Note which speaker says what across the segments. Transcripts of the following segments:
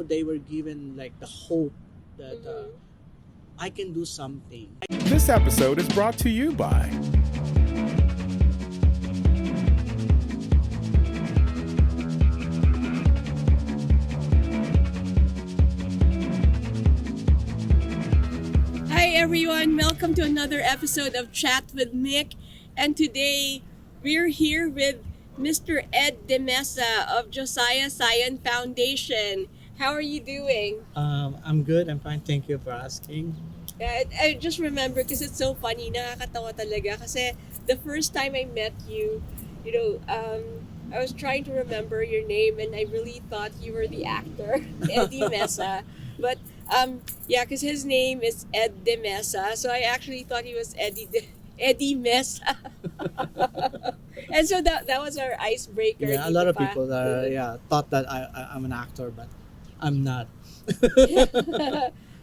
Speaker 1: they were given like the hope that I can do something.
Speaker 2: This episode is brought to you by
Speaker 3: Hi everyone, welcome to another episode of Chat with Mick. And today we're here with Mr. Ed de Mesa of Josiah Zion Foundation. How are you doing?
Speaker 1: I'm good. I'm fine. Thank you for asking.
Speaker 3: I just remember because it's so funny, nakakatawa talaga. Kasi the first time I met you, I was trying to remember your name and I really thought you were the actor, Eddie Mesa. But because his name is Ed de Mesa, so I actually thought he was Eddie Mesa. And so that was our icebreaker.
Speaker 1: Yeah, a lot of people thought that I'm an actor, but I'm not.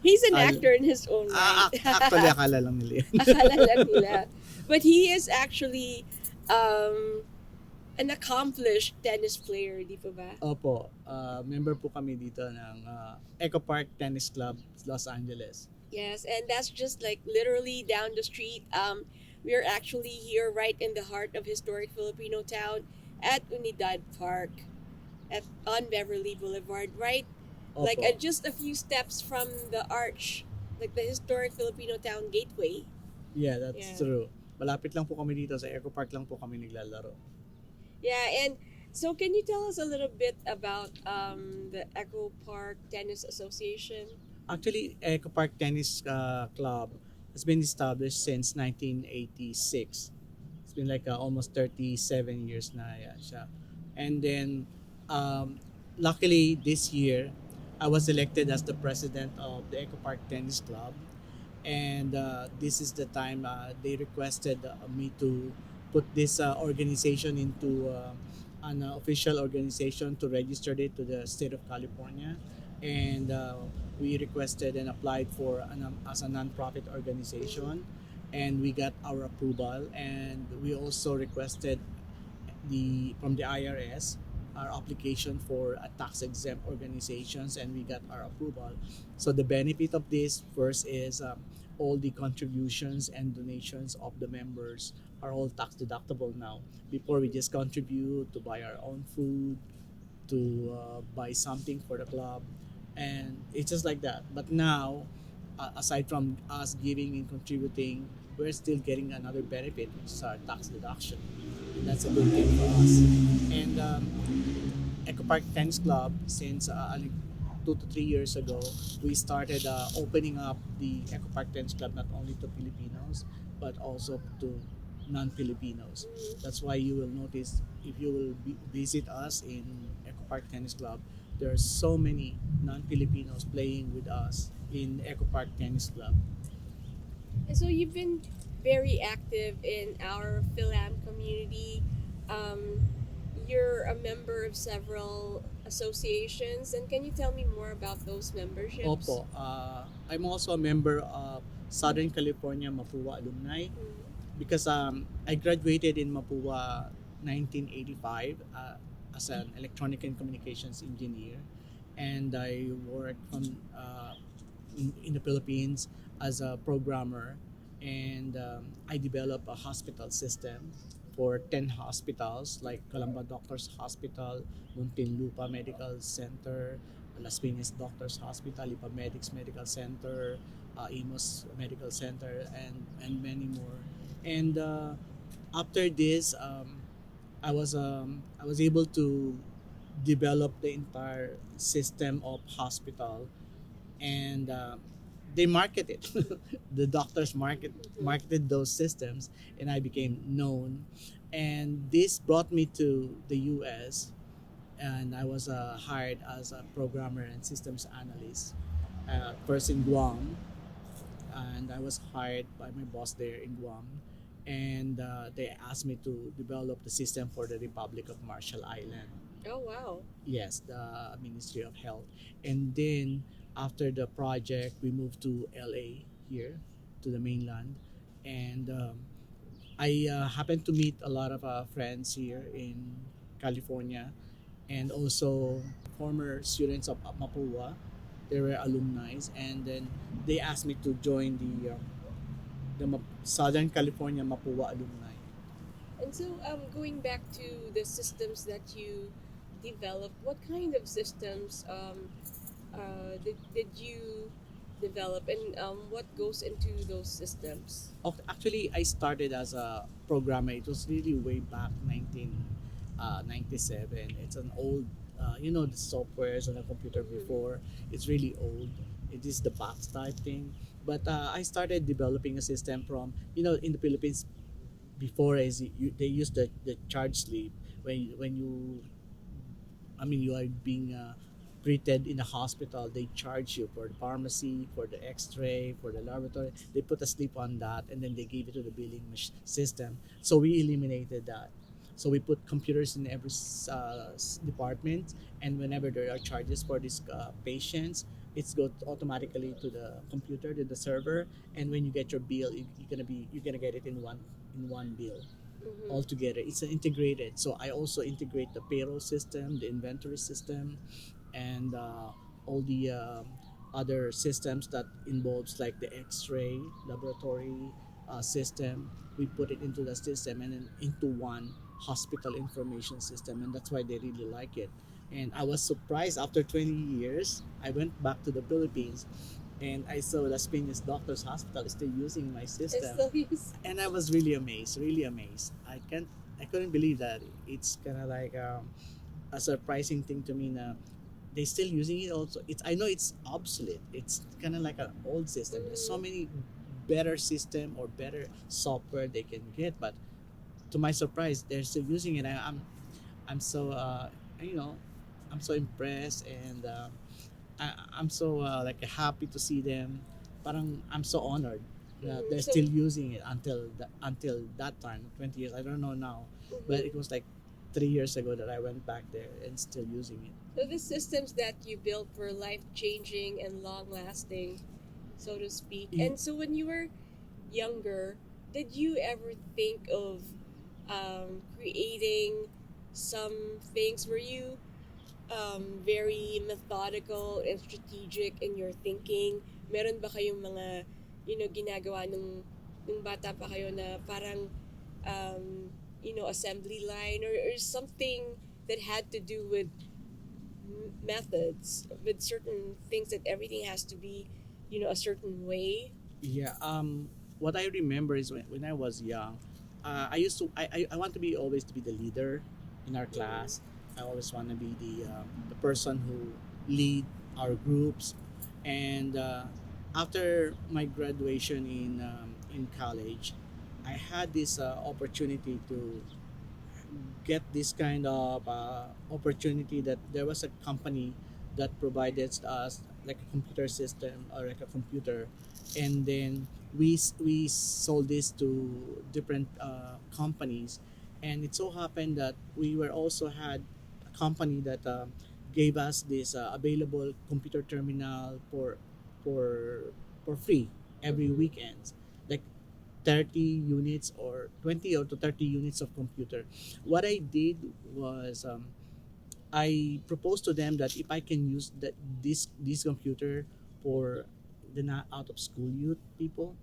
Speaker 3: He's an actor in his own right.
Speaker 1: Actually, akala lang nila yun.
Speaker 3: Akala lang nila. But he is actually an accomplished tennis player, di pa ba?
Speaker 1: Opo. Member po kami dito ng Eco Park Tennis Club, Los Angeles.
Speaker 3: Yes, and that's just like literally down the street. We are actually here right in the heart of historic Filipino town at Unidad Park on Beverly Boulevard, right?
Speaker 1: Opo.
Speaker 3: Like just a few steps from the arch, like the historic Filipino town gateway.
Speaker 1: Yeah, that's true. Malapit lang po kami dito sa Eco Park lang po kami naglalaro.
Speaker 3: Yeah, and so can you tell us a little bit about the Eco Park Tennis Association?
Speaker 1: Actually, Eco Park Tennis Club has been established since 1986. It's been like almost 37 years na siya. And then, luckily this year, I was elected as the president of the Eco Park Tennis Club. And this is the time they requested me to put this organization into an official organization to register it to the state of California. And we requested and applied for as a non-profit organization, and we got our approval. And we also requested from the IRS our application for a tax-exempt organizations, and we got our approval. So the benefit of this first is all the contributions and donations of the members are all tax deductible now. Before, we just contribute to buy our own food, to buy something for the club, and it's just like that. But now, aside from us giving and contributing, we're still getting another benefit, which is our tax deduction. That's a good thing for us. And Eco Park Tennis Club, since 2 to 3 years ago, we started opening up the Eco Park Tennis Club not only to Filipinos, but also to non-Filipinos. That's why you will notice, if you will visit us in Eco Park Tennis Club, there are so many non-Filipinos playing with us in Eco Park Tennis Club.
Speaker 3: And so you've been very active in our Philam community. You're a member of several associations, and can you tell me more about those memberships?
Speaker 1: Opo. I'm also a member of Southern California Mapua Alumni, because I graduated in Mapua 1985 as an electronic and communications engineer, and I worked in the Philippines as a programmer, and I developed a hospital system for 10 hospitals like Calamba Doctors Hospital, Muntinlupa Medical Center, Las Piñas Doctors Hospital, Ipamedics Medical Center, Imos Medical Center, and many more. And after this, I was able to develop the entire system of hospital, and they market it. The doctors marketed those systems, and I became known. And this brought me to the US, and I was hired as a programmer and systems analyst, first in Guam, and I was hired by my boss there in Guam, and they asked me to develop the system for the Republic of Marshall Island.
Speaker 3: Oh, wow.
Speaker 1: Yes, the Ministry of Health. And then after the project, we moved to LA here, to the mainland, and I happened to meet a lot of friends here in California, and also former students of Mapua. They were alumni, and then they asked me to join the Southern California Mapua alumni.
Speaker 3: And so, going back to the systems that you developed, what kind of systems did you develop, and what goes into those systems?
Speaker 1: Actually, I started as a programmer. It was really way back 1997. It's an old, the softwares on a computer
Speaker 3: Mm-hmm.
Speaker 1: before. It's really old. It is the box type thing. But I started developing a system from, in the Philippines before they use the charge slip when you you are being treated in a hospital. They charge you for the pharmacy, for the X-ray, for the laboratory. They put a slip on that, and then they give it to the billing system. So we eliminated that. So we put computers in every department, and whenever there are charges for these patients, it's go automatically to the computer, to the server, and when you get your bill, you're gonna get it in one bill
Speaker 3: Mm-hmm.
Speaker 1: altogether. It's integrated. So I also integrate the payroll system, the inventory system, and all the other systems that involves like the X-ray laboratory system. We put it into the system and then into one hospital information system, and that's why they really like it. And I was surprised after 20 years. I went back to the Philippines, and I saw Las Piñas Doctors Hospital is still using my
Speaker 3: I
Speaker 1: system,
Speaker 3: still use.
Speaker 1: and I was really amazed, really amazed. I couldn't believe that. It's kind of like a surprising thing to me. Na they still using it also. I know it's obsolete. It's kind of like an old system. There's so
Speaker 3: Mm-hmm.
Speaker 1: many better system or better software they can get, but to my surprise, they're still using it. I'm so you know I'm so impressed, and I'm so like happy to see them. Parang I'm so honored that
Speaker 3: Mm-hmm.
Speaker 1: they're
Speaker 3: So,
Speaker 1: still using it until that time, 20 years. I don't know now, but
Speaker 3: mm-hmm.
Speaker 1: it was like 3 years ago that I went back there and still using it.
Speaker 3: So the systems that you built were life changing and long lasting, so to speak.
Speaker 1: Y-
Speaker 3: And so when you were younger, did you ever think of creating some things? Were you very methodical and strategic in your thinking? Meron ba kayong mga, ginagawa nung bata pa kayo na parang, assembly line, or something that had to do with methods, with certain things that everything has to be, a certain way?
Speaker 1: Yeah. What I remember is when I was young, I used to I want to be always to be the leader in our
Speaker 3: Mm-hmm.
Speaker 1: class. I always want to be the person who lead our groups, and after my graduation in college, I had this opportunity to get this kind of opportunity that there was a company that provided us like a computer system or like a computer, and then we sold this to different companies, and it so happened that we were also had a company that gave us this available computer terminal for for free every
Speaker 3: Mm-hmm.
Speaker 1: weekend, like 30 units or 20 or to 30 units of computer. What I did was I proposed to them that if I can use this computer for the not out of school youth people,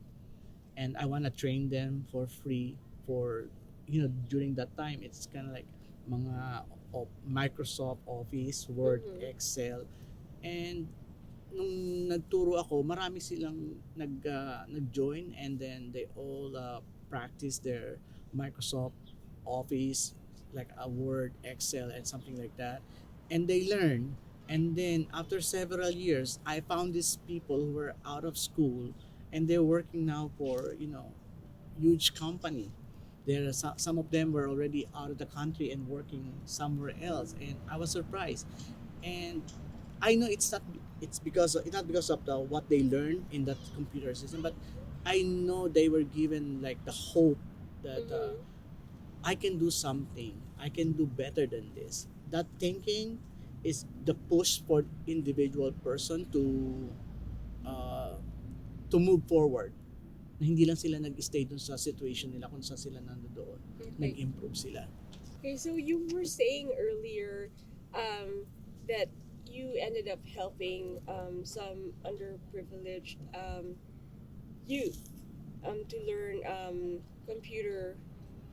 Speaker 1: and I want to train them for free for during that time it's kind of like mga Microsoft Office, Word,
Speaker 3: Mm-hmm.
Speaker 1: Excel, and nung nagturo ako, marami silang nag-join, and then they all practice their Microsoft Office, like a Word, Excel, and something like that. And they learn. And then after several years, I found these people who were out of school, and they're working now for, huge company. Some of them were already out of the country and working somewhere else, and I was surprised. And I know it's not because of the what they learned in that computer system, but I know they were given like the hope that
Speaker 3: Mm-hmm.
Speaker 1: I can do something. I can do better than this. That thinking is the push for individual person uh, to move forward. Na hindi lang sila nag-stay dun sa situation nila kung saan sila nandoon.
Speaker 3: Okay.
Speaker 1: Nag-improve sila.
Speaker 3: Okay, so you were saying earlier, that you ended up helping some underprivileged youth to learn computer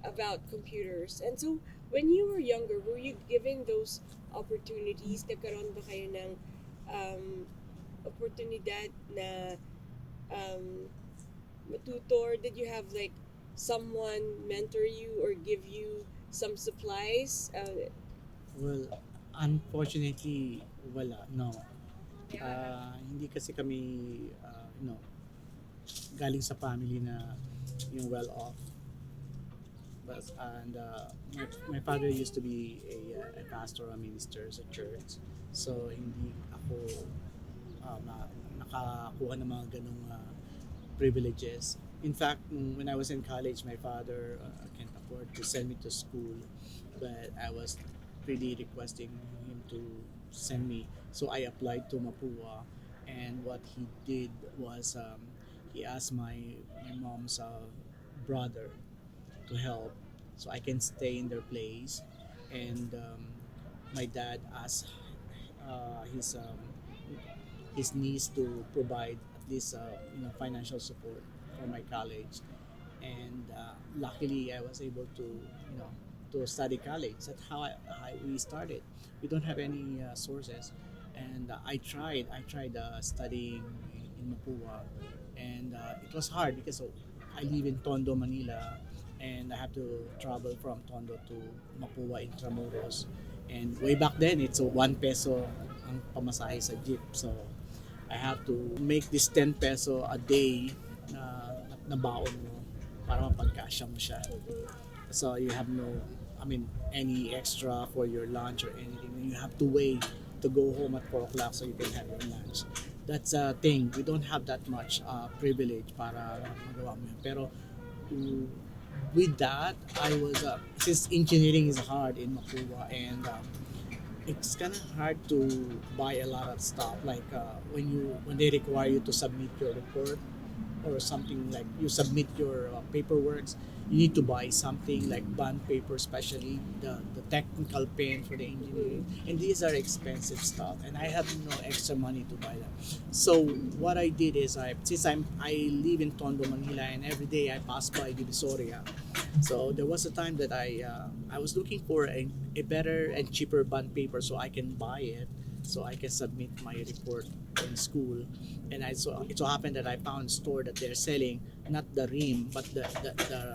Speaker 3: about computers. And so, when you were younger, were you given those opportunities? Nagkaroon ba kayo ng um, oportunidad na um, matutor? Did you have like someone mentor you or give you some supplies?
Speaker 1: Well, unfortunately, wala, no. Hindi kasi kami, galing sa family na yung well off. But, and my father used to be a pastor, a minister sa church. So, hindi ako nakakuha ng mga ganong privileges. In fact, when I was in college, my father can't afford to send me to school, but I was really requesting him to send me. So I applied to Mapua, and what he did was he asked my mom's brother to help, so I can stay in their place, and my dad asked uh, his um, his niece to provide at least financial support for my college, and luckily I was able to to study college. That's how we started. We don't have any sources, and I tried studying in Mapua, and it was hard because I live in Tondo, Manila, and I have to travel from Tondo to Mapua in Tramuros. And way back then, it's a 1 peso ang pamasahe sa jeep. So I have to make this 10 peso a day na baon mo para mapagkasya mo siya. So you have no, I mean, any extra for your lunch or anything. You have to wait to go home at 4 o'clock so you can have your lunch. That's a thing. We don't have that much privilege para magawa mo yun. Pero mm, with that, I was, since engineering is hard in Mapua, and it's kind of hard to buy a lot of stuff like when they require you to submit your report or something, like you submit your paperwork, you need to buy something like bond paper, especially the technical pen for the engineering, and these are expensive stuff, and I have no extra money to buy them. So what I did is, I live in Tondo, Manila, and every day I pass by Divisoria. So there was a time that I was looking for a better and cheaper bond paper so I can buy it, so I can submit my report in school. And it so happened that I found a store that they're selling not the ream but the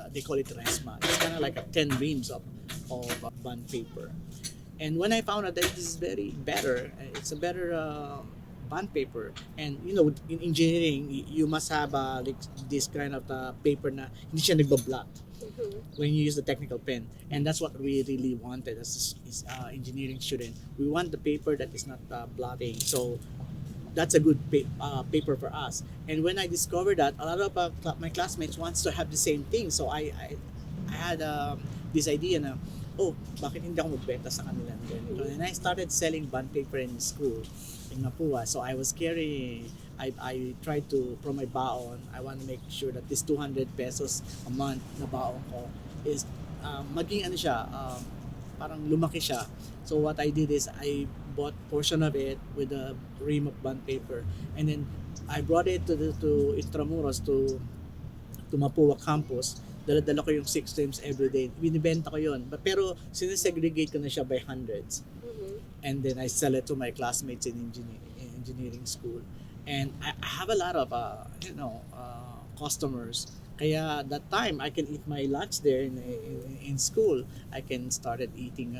Speaker 1: they call it resma. It's kind of like a 10 reams of bond paper. And when I found out that this is very better, it's a better bond paper. And in engineering, you must have like this kind of paper na hindi siya nagbablot when you use the technical pen, and that's what we really wanted as engineering student. We want the paper that is not blotting, so that's a good paper for us. And when I discovered that, a lot of my classmates wants to have the same thing, so I had this idea na, oh, bakit hindi ako magbenta sa kanila ng ganito? And I started selling bond paper in school in Mapua. So I was carrying, I tried to, from my baon, I want to make sure that this 200 pesos a month na baon ko is maging ano siya, parang lumaki siya. So what I did is I bought portion of it with a ream of bond paper, and then I brought it to Intramuros, to Mapua campus. Dala-dala ko yung 6 times every day. Binibenta ko yun. Pero sinesegregate ko na siya by hundreds. And then I sell it to my classmates in engineering school. And I have a lot of customers. Kaya that time I can eat my lunch there in school. I can started eating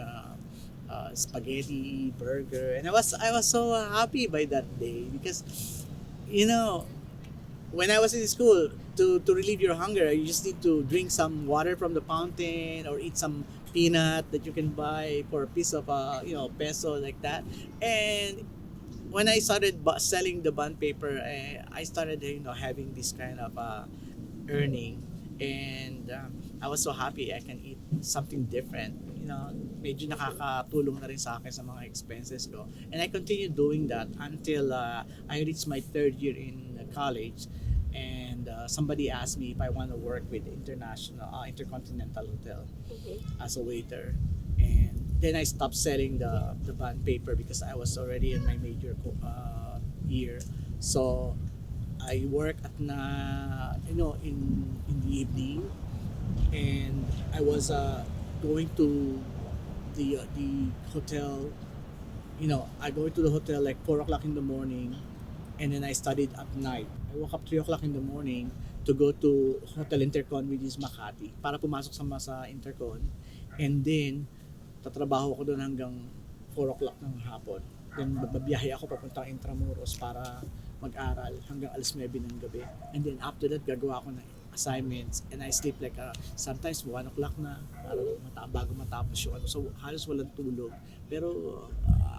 Speaker 1: spaghetti, burger, and I was so happy by that day because when I was in school, to relieve your hunger, you just need to drink some water from the fountain or eat some peanut that you can buy for a piece of peso, like that. And when I started selling the bond paper, I started having this kind of earning, and I was so happy I can eat something different. Medyo nakakatulong na rin sa akin sa mga expenses ko. And I continued doing that until I reached my third year in college, and somebody asked me if I want to work with Intercontinental Hotel as a waiter. And then I stopped selling the bond paper because I was already in my major year. So I work at in the evening, and I was going to the hotel. I go to the hotel like 4 o'clock in the morning, and then I studied at night. I woke up 3 o'clock in the morning to go to Hotel Intercon, which is Makati, para pumasok sa Intercon, and then tatrabaho ko doon hanggang 4 o'clock ng hapon. Then babiyahe ako papuntang Intramuros para mag-aral hanggang alas 9 ng gabi. And then after that, gagawa ako ng assignments, and I sleep like sometimes 1 o'clock na para bago matapos yung ano. So halos walang tulog. Pero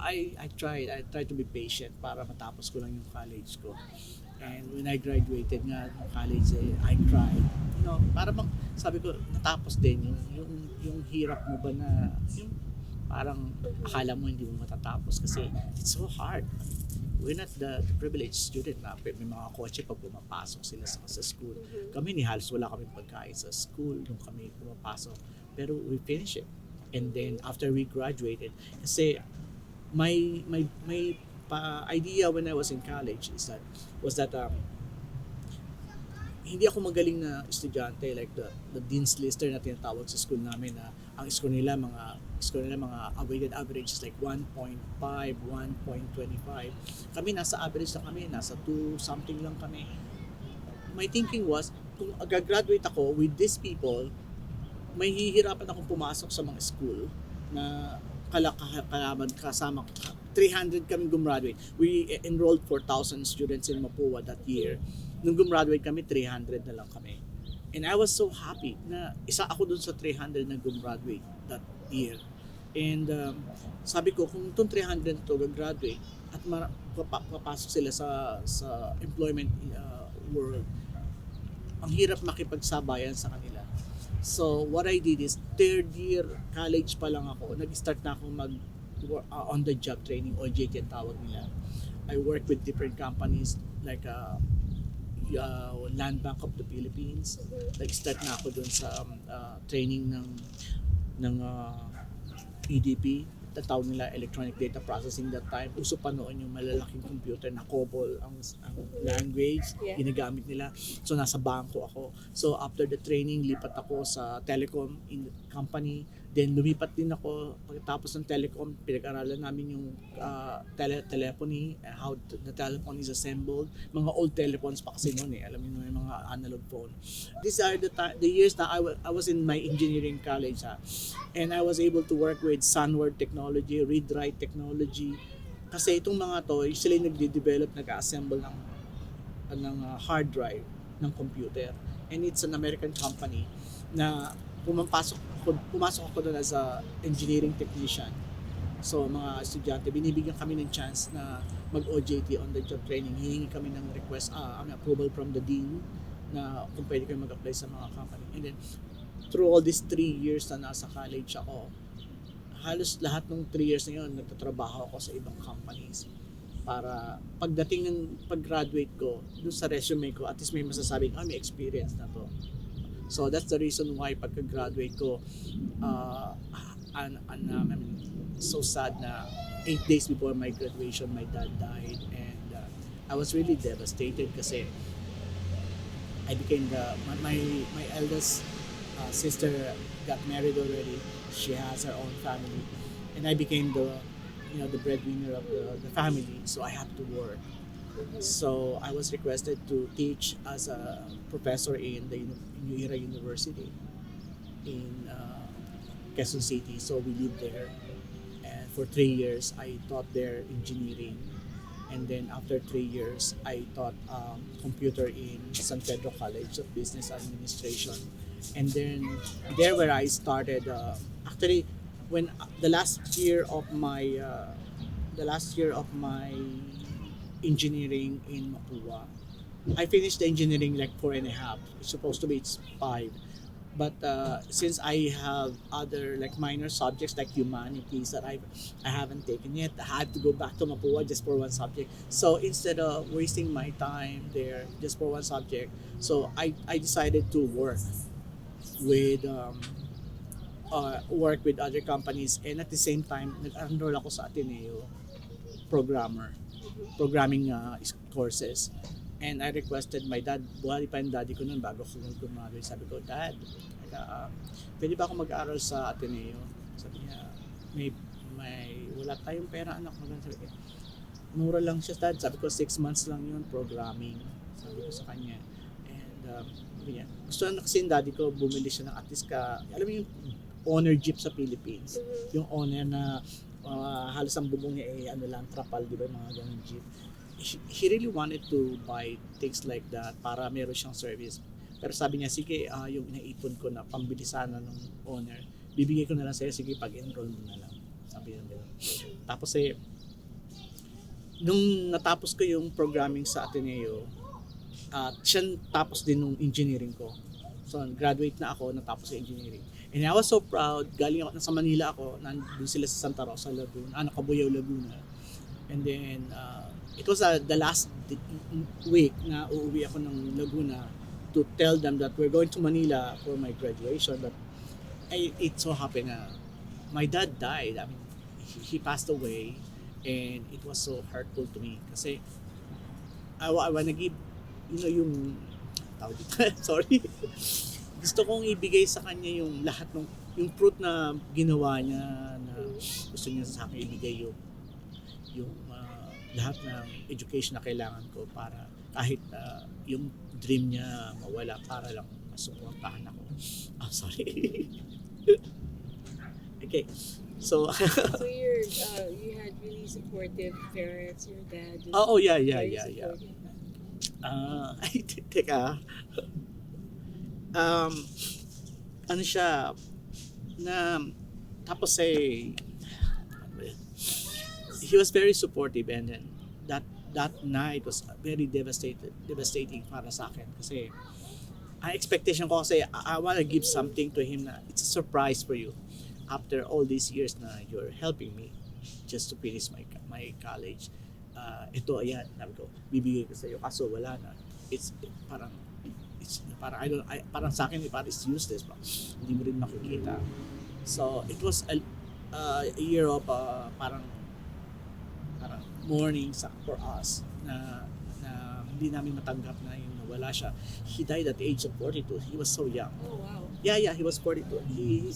Speaker 1: I tried to be patient para matapos ko lang yung college ko. And when I graduated nga ng college, I cried. Para bang sabi ko natapos din yung hirap mo ba na yung parang akala mo hindi mo matatapos kasi it's so hard. We're not the privileged student na may mga kotse pag pumapasok sila sa school. Kami ni halos wala kaming pagkain sa school nung kami pumapasok. Pero we finish it. And then after we graduated, kasi my idea when I was in college was that hindi ako magaling na estudyante like the dean's lister na tinatawag sa school namin na ang score nila mga weighted average is like 1.5, 1.25. Kami nasa average lang kami, nasa 2 something lang kami. My thinking was kung gagraduate ako with these people, may hihirapan akong pumasok sa mga school na kalaban kasama 300 kami gumraduate. We enrolled 4,000 students in Mapua that year. Nung gumraduate kami, 300 na lang kami. And I was so happy na isa ako dun sa 300 na gumraduate that year. And sabi ko, kung itong 300 to gagraduate at papasok sila sa employment world, ang hirap makipagsabayan sa kanila. So what I did is, third year college pa lang ako, nag-start na ako on-the-job training, OJT ang tawag nila. I work with different companies like Land Bank of the Philippines. Nag-start na ako dun sa training ng EDP, tatawag nila electronic data processing that time. Uso pa noon yung malalaking computer na COBOL ang language ginagamit nila. So nasa bangko ako. So after the training, lipat ako sa telecom company. Then lumipat din ako pagkatapos ng telecom, pinag-aralan namin yung telephony, how the telephone is assembled. Mga old telephones pa kasi noon alam niyo yung mga analog phone. These are the years na I was in my engineering college and I was able to work with Sunward technology, read-write technology. Kasi itong mga to, sila yung nagde-develop, nag-assemble ng hard drive ng computer. And it's an American company na pumasok ako doon as a engineering technician. So mga estudyante, binibigyan kami ng chance na mag-OJT, on the job training. Hihingi kami ng request, approval from the dean na kung pwede kayo mag-apply sa mga company. And then through all these 3 years na nasa college ako, halos lahat ng 3 years na yun, nagtatrabaho ako sa ibang companies. Para pagdating ng pag-graduate ko, doon sa resume ko, at least may masasabing, may experience na to. So that's the reason why pagka-graduate ko, I'm so sad na 8 days before my graduation, my dad died, and I was really devastated kasi I became my eldest sister got married already. She has her own family, and I became the breadwinner of the family. So I have to work. So I was requested to teach as a professor in the New University in Quezon City. So we lived there, and for 3 years I taught there engineering, and then after 3 years I taught computer in San Pedro College of Business Administration, and then there where I started. Actually, when the last year of my engineering in Mapua, I finished the engineering like 4.5. It's supposed to be 5, but since I have other like minor subjects like humanities that I haven't taken yet, I had to go back to Mapua just for one subject. So instead of wasting my time there just for one subject, so I decided to work with work with other companies, and at the same time nag-enroll ako sa Ateneo programming courses. And I requested my dad, buhay pa yung daddy ko noon bago ako graduate. Sabi ko, Dad, pwede ba ako mag-aral sa Ateneo? Sabi niya, wala tayong pera, anak. Sabi ko, mura lang siya, Dad. Sabi ko, 6 months lang yun, programming. Sabi ko sa kanya. And sabi niya, gusto na kasi yung daddy ko, bumili siya ng at least alam mo yung owner jeep sa Philippines. Yung owner na halos ang bubong niya trapal, di ba, mga ganun jeep. He really wanted to buy things like that para meron siyang service. Pero sabi niya, sige, yung inaipon ko na pambili sana ng owner, bibigay ko na lang sa'yo, sige, pag-enroll mo na lang. Sabi niya. Tapos nung natapos ko yung programming sa Ateneo, siya tapos din nung engineering ko. So, graduate na ako, natapos yung engineering. And I was so proud, galing ako, nasa Manila ako, nandun sila sa Santa Rosa, Laguna, Nakabuyaw, Laguna. And then, it was the last week na uuwi ako ng Laguna to tell them that we're going to Manila for my graduation. But it so happened na my dad died. I mean, he passed away, and it was so hurtful to me kasi I wanna give, yung tawag dito, sorry. Gusto kong ibigay sa kanya yung lahat yung fruit na ginawa niya, na gusto niya sa akin ibigay yung lahat ng education na kailangan ko para kahit yung dream niya mawala, para lang masuportahan ako. Sorry. Okay. So
Speaker 3: you had really supportive parents, your dad.
Speaker 1: yeah. Teka. Ano siya na tapos he was very supportive, and then that night was very devastating para sa akin kasi ang expectation ko kasi I want to give something to him na it's a surprise for you after all these years na you're helping me just to finish my college. Ito ayan, sabi ko, bibigay ko sa iyo kaso wala na. Parang sa akin parang it's useless ba. Hindi mo rin makikita. So it was a year of parang mourning for us na hindi namin matanggap na yung nawala siya. He died at the age of 42. He was so young.
Speaker 3: Oh wow.
Speaker 1: Yeah, he was 42. He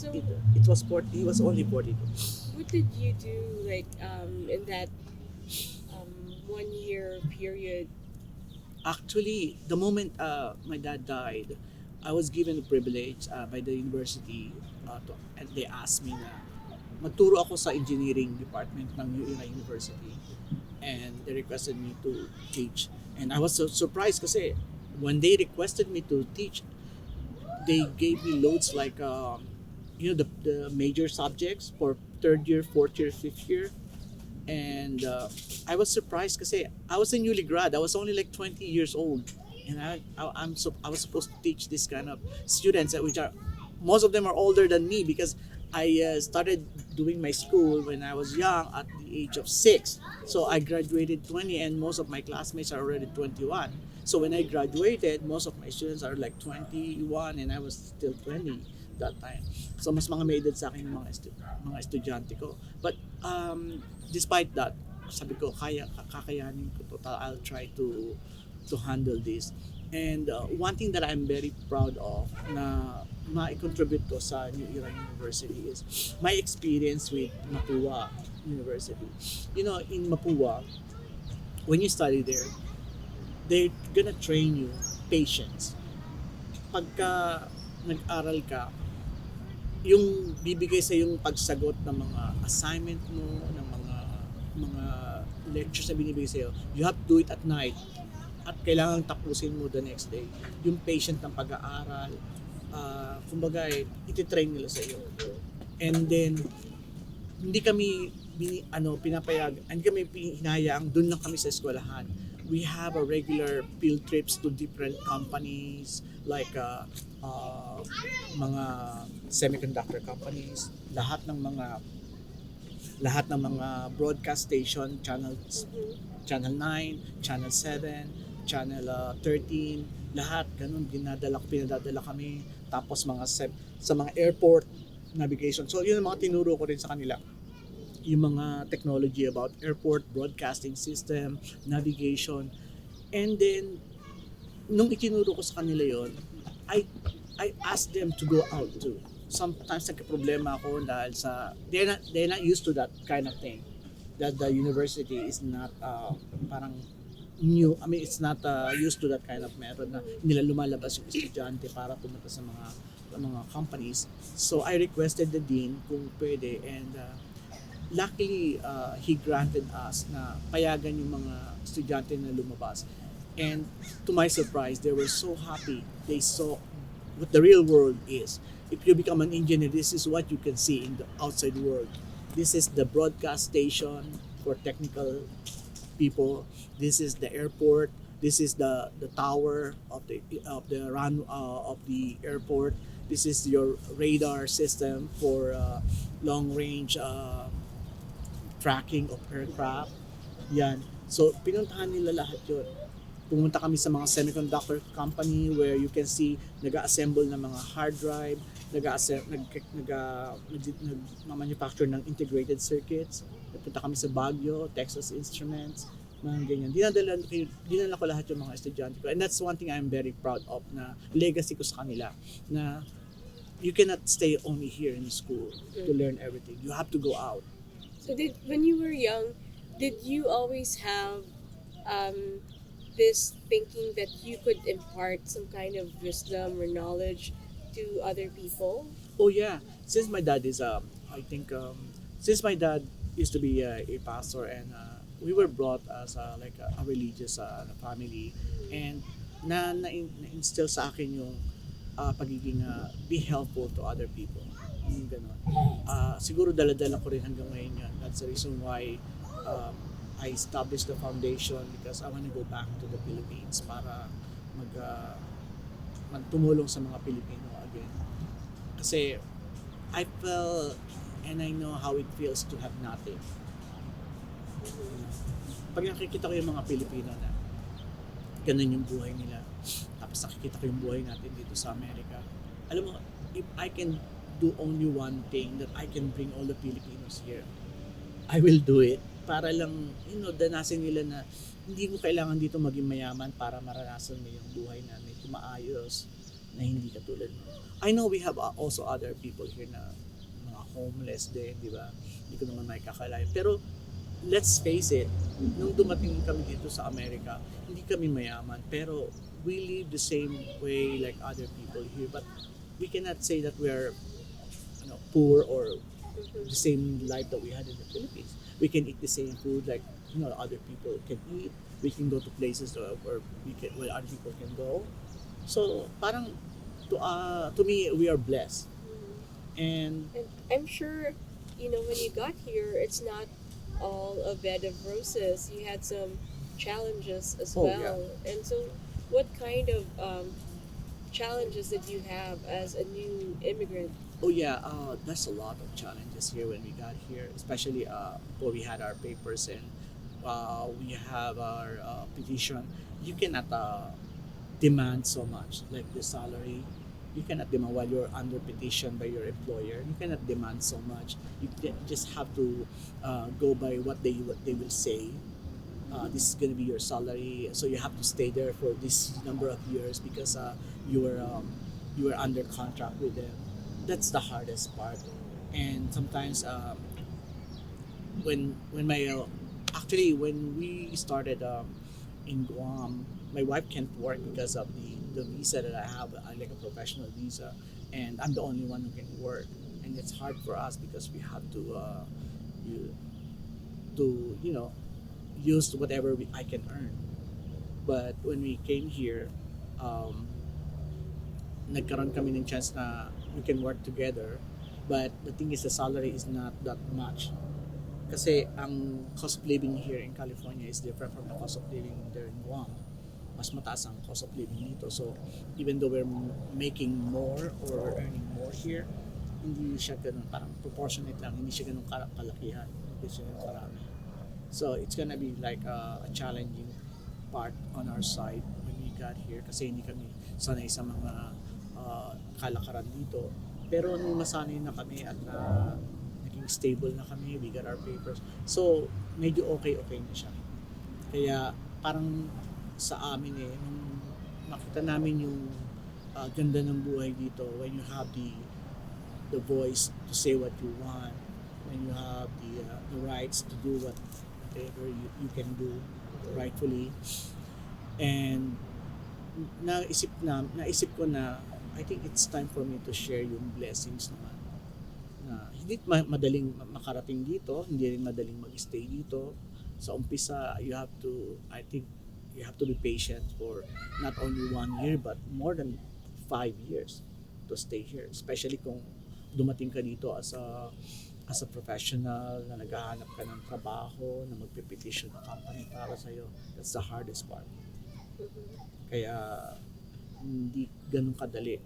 Speaker 1: was only 42.
Speaker 3: What did you do in that 1 year period?
Speaker 1: Actually, the moment my dad died, I was given the privilege by the university and they asked me na magturo ako sa engineering department ng UNA University, and they requested me to teach. And I was so surprised kasi when they requested me to teach, they gave me loads like the major subjects for 3rd year, 4th year, 5th year. And I was surprised kasi I was a newly grad. I was only like 20 years old, and I was supposed to teach this kind of students which are most of them are older than me because I started doing my school when I was young at the age of 6. So I graduated 20 and most of my classmates are already 21. So when I graduated, most of my students are like 21 and I was still 20 that time. So mas mga may edad sa akin yung mga estudyante ko. But despite that, sabi ko, kakayanin ko to. I'll try to handle this. And one thing that I'm very proud of na ma-contribute to sa New Era University is my experience with Mapua University. In Mapua, when you study there, they're gonna train you patience. Pagka nag-aral ka, yung bibigay sa yung pagsagot ng mga assignment mo, ng mga lectures na binibigay sa iyo, you have to do it at night at kailangan tapusin mo the next day. Yung patient ng pag-aaral, kumbaga ititrain nila sa iyo. And then hindi kami hinahayaang doon lang kami sa eskwelahan. We have a regular field trips to different companies like mga semiconductor companies, lahat ng mga broadcast station channels, Channel 9, Channel 7, Channel 13, lahat ganun pinadadala kami. Tapos sa mga airport, navigation. So yun ang mga tinuro ko rin sa kanila, yung mga technology about airport broadcasting system, navigation. And then nung itinuro ko sa kanila yon, I I asked them to go out too. Sometimes nagka-problema ako dahil sa they're not used to that kind of thing. That the university is not parang new. I mean, it's not used to that kind of method na nila lumalabas yung estudyante para pumunta sa mga companies. So I requested the dean kung pwede, and luckily he granted us na payagan yung mga estudyante na lumabas. And to my surprise, they were so happy. They saw what the real world is. If you become an engineer, this is what you can see in the outside world. This is the broadcast station for technical people. This is the airport. This is the tower of the run of the airport. This is your radar system for long range tracking of aircraft. Yan. So pinuntahan nila lahat 'yon. Pumunta kami sa mga semiconductor company where you can see nag-assemble ng mga hard drive, nag-manufacture ng integrated circuits. Pupunta kami sa Baguio, Texas Instruments, mga ganyan. Dinala ko lahat yung mga estudyante ko. And that's one thing I'm very proud of, na legacy ko sa kanila, na you cannot stay only here in school to learn everything. You have to go out.
Speaker 3: So when you were young, did you always have this thinking that you could impart some kind of wisdom or knowledge to other people?
Speaker 1: Oh yeah, since my dad is since my dad used to be a pastor, and we were brought as like a religious family, and na-instill sa akin yung pagiging be helpful to other people. Yung ganun. Siguro dala-dala ko rin hanggang ngayon yun. That's the reason why I established the foundation, because I want to go back to the Philippines para tumulong sa mga Pilipino again. Kasi I felt and I know how it feels to have nothing. Pag nakikita ko yung mga Pilipino na ganun yung buhay nila, tapos nakikita ko yung buhay natin dito sa Amerika, alam mo, if I can do only one thing, that I can bring all the Filipinos here, I will do it. Para lang, danasin nila na hindi mo kailangan dito maging mayaman para maranasan mo yung buhay na medyo maayos, na hindi katulad mo. I know we have also other people here na mga homeless din, di ba? Hindi ko naman may kakalain. Pero let's face it, nung dumating kami dito sa Amerika, hindi kami mayaman, pero we live the same way like other people here. But we cannot say that we're poor or the same life that we had in the Philippines. We can eat the same food like other people can eat. We can go to places where other people can go. So parang to me, we are blessed. And
Speaker 3: I'm sure when you got here, it's not all a bed of roses. You had some challenges as well.
Speaker 1: Yeah.
Speaker 3: And so, what kind of challenges did you have as a new immigrant?
Speaker 1: Oh yeah, there's a lot of challenges here when we got here, especially before we had our papers and we have our petition. You cannot demand so much, like the salary. You cannot demand while you're under petition by your employer. You cannot demand so much. You just have to go by what they will say. This is going to be your salary, so you have to stay there for this number of years because you were under contract with them. That's the hardest part. And sometimes when we started in Guam, my wife can't work because of the visa that I have. I like a professional visa, and I'm the only one who can work, and it's hard for us because we have to use whatever I can earn. But when we came here, nagkaroon kami ng chance na we can work together, but the thing is the salary is not that much kasi ang cost of living here in California is different from the cost of living there in Guam. Mas mataas ang cost of living dito, so even though we're making more or earning more here, hindi siya ganun, parang proportionate lang, hindi siya ganun kalakihan, hindi siya ganun karami. So it's gonna be like a challenging part on our side when we got here kasi hindi kami sanay sa mga kalakaran dito. Pero nung masanay na kami at naging stable na kami, we got our papers. So, medyo okay na siya. Kaya parang sa amin nung makita namin yung ganda ng buhay dito, when you have the voice to say what you want, when you have the rights to do whatever you can do rightfully, and naisip ko na I think it's time for me to share yung blessings naman na hindi madaling makarating dito, hindi rin madaling mag-stay dito. Sa umpisa, I think you have to be patient for not only 1 year but more than 5 years to stay here, especially kung dumating ka dito as a professional na naghahanap ka ng trabaho, na magpe-petition ng company para sa'yo. That's the hardest part. Kaya hindi ganun kadali